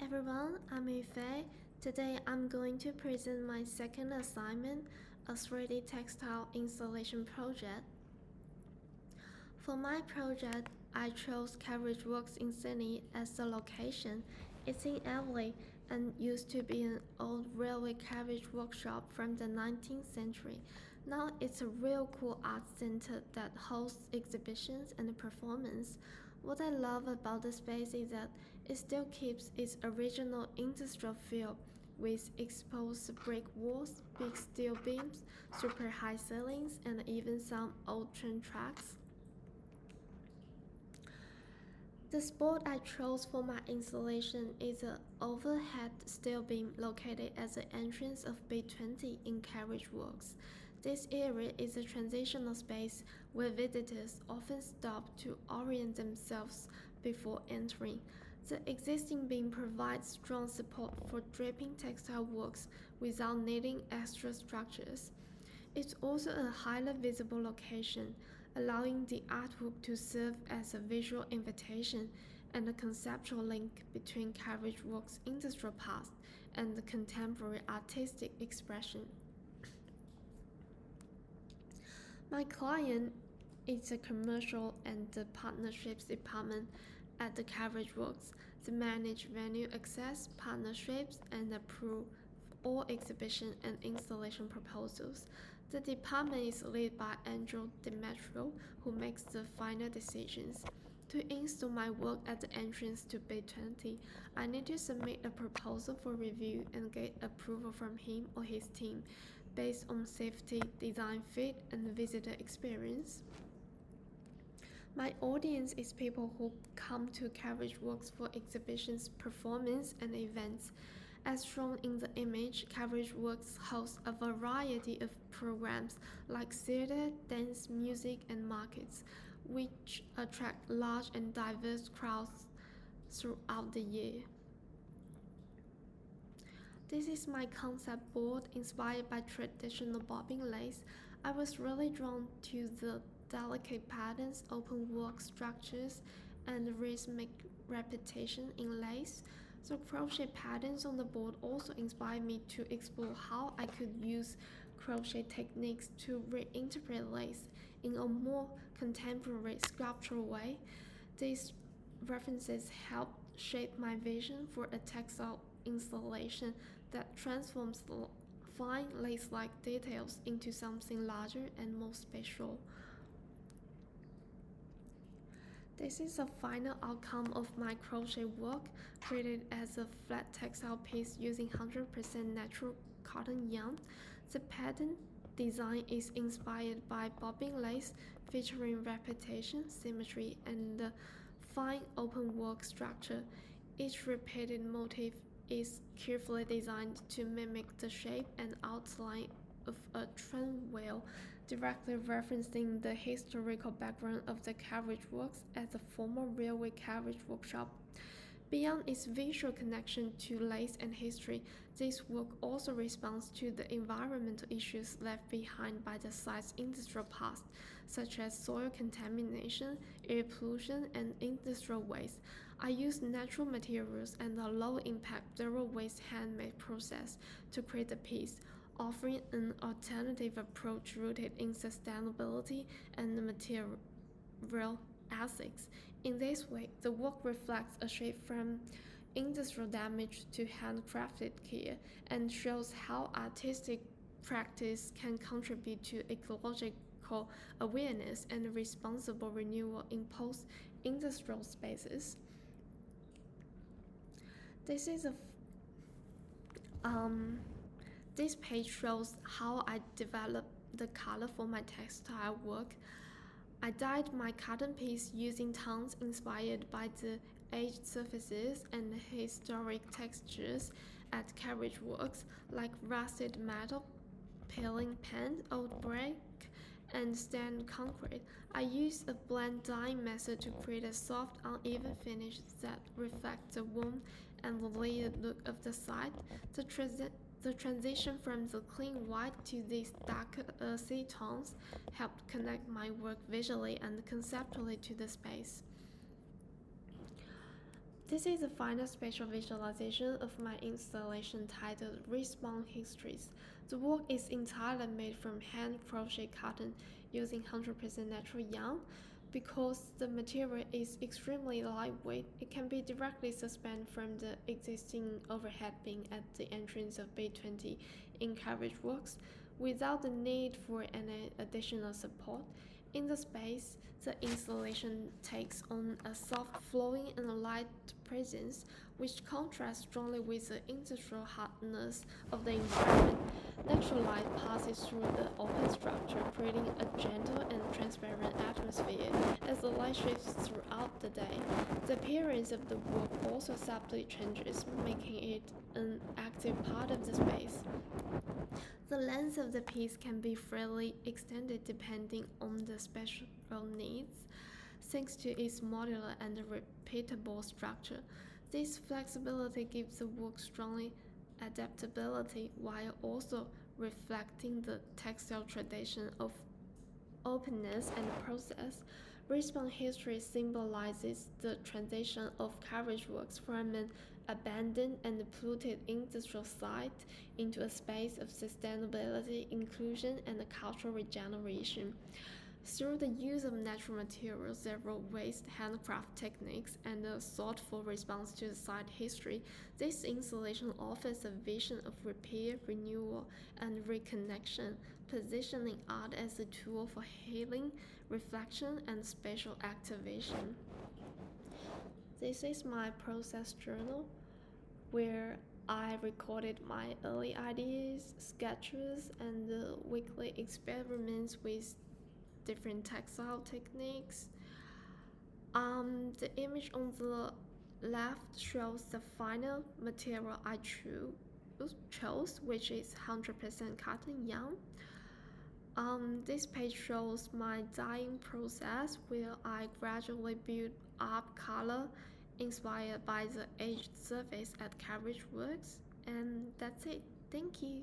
everyone, I'm Yufei. Today I'm going to present my second assignment, a 3D textile installation project. For my project, I chose Carriage Works in Sydney as the location. It's in Eveleigh and used to be an old railway carriage workshop from the 19th century. Now it's a real cool art center that hosts exhibitions and performance. What I love about the space is that it still keeps its original industrial feel with exposed brick walls, big steel beams, super high ceilings, and even some old train tracks. The spot I chose for my installation is an overhead steel beam located at the entrance of B20 in Carriage Works. This area is a transitional space where visitors often stop to orient themselves before entering. The existing beam provides strong support for draping textile works without needing extra structures. It's also a highly visible location, allowing the artwork to serve as a visual invitation and a conceptual link between Carriage Works' industrial past and the contemporary artistic expression. My client is the commercial and the partnerships department at the Carriage Works. They manage venue access, partnerships, and approve all exhibition and installation proposals. The department is led by Angel Demetrio, who makes the final decisions. To install my work at the entrance to B20, I need to submit a proposal for review and get approval from him or his team based on safety, design fit, and visitor experience. My audience is people who come to Carriage Works for exhibitions, performance, and events. As shown in the image, Carriage Works hosts a variety of programs like theater, dance, music, and markets, which attract large and diverse crowds throughout the year. This is my concept board inspired by traditional bobbin lace. I was really drawn to the delicate patterns, open work structures, and rhythmic repetition in lace. The crochet patterns on the board also inspired me to explore how I could use crochet techniques to reinterpret lace in a more contemporary sculptural way. These references helped shape my vision for a textile installation that transforms fine lace-like details into something larger and more special. This is the final outcome of my crochet work, created as a flat textile piece using 100% natural cotton yarn. The pattern design is inspired by bobbin lace, featuring repetition, symmetry, and the fine open work structure. Each repeated motif is carefully designed to mimic the shape and outline of a train wheel, directly referencing the historical background of the carriage works as a former railway carriage workshop. Beyond its visual connection to lace and history, this work also responds to the environmental issues left behind by the site's industrial past, such as soil contamination, air pollution, and industrial waste. I used natural materials and a low-impact, zero-waste handmade process to create the piece, offering an alternative approach rooted in sustainability and material ethics. In this way, the work reflects a shift from industrial damage to handcrafted care and shows how artistic practice can contribute to ecological awareness and responsible renewal in post-industrial spaces. This is a This page shows how I developed the color for my textile work. I dyed my cotton piece using tones inspired by the aged surfaces and historic textures at carriage works, like rusted metal, peeling paint, old brick, and stained concrete. I used a blend dyeing method to create a soft, uneven finish that reflects the warm and layered look of the site. The transition from the clean white to these darker earthy tones helped connect my work visually and conceptually to the space. This is the final spatial visualization of my installation titled Respawn Histories. The work is entirely made from hand crochet cotton using 100% natural yarn. Because the material is extremely lightweight, it can be directly suspended from the existing overhead bin at the entrance of Bay 20 in Carriage Works without the need for any additional support. In the space, the installation takes on a soft, flowing, and light presence, which contrasts strongly with the industrial hardness of the environment. Natural light passes through the open structure, creating a gentle and transparent atmosphere as the light shifts throughout the day. The appearance of the work also subtly changes, making it an active part of the space. The length of the piece can be freely extended depending on the special needs, thanks to its modular and repeatable structure. This flexibility gives the work strong adaptability while also reflecting the textile tradition of openness and process. Respawn history symbolizes the transition of carriage works from an abandoned and polluted industrial site into a space of sustainability, inclusion, and cultural regeneration. Through the use of natural materials, zero waste handcraft techniques, and a thoughtful response to the site history, this installation offers a vision of repair, renewal, and reconnection, positioning art as a tool for healing, reflection, and spatial activation. This is my process journal where I recorded my early ideas, sketches, and weekly experiments with different textile techniques. The image on the left shows the final material I chose, which is 100% cotton yarn. This page shows my dyeing process where I gradually build up color inspired by the aged surface at Carriage Works. And that's it. Thank you.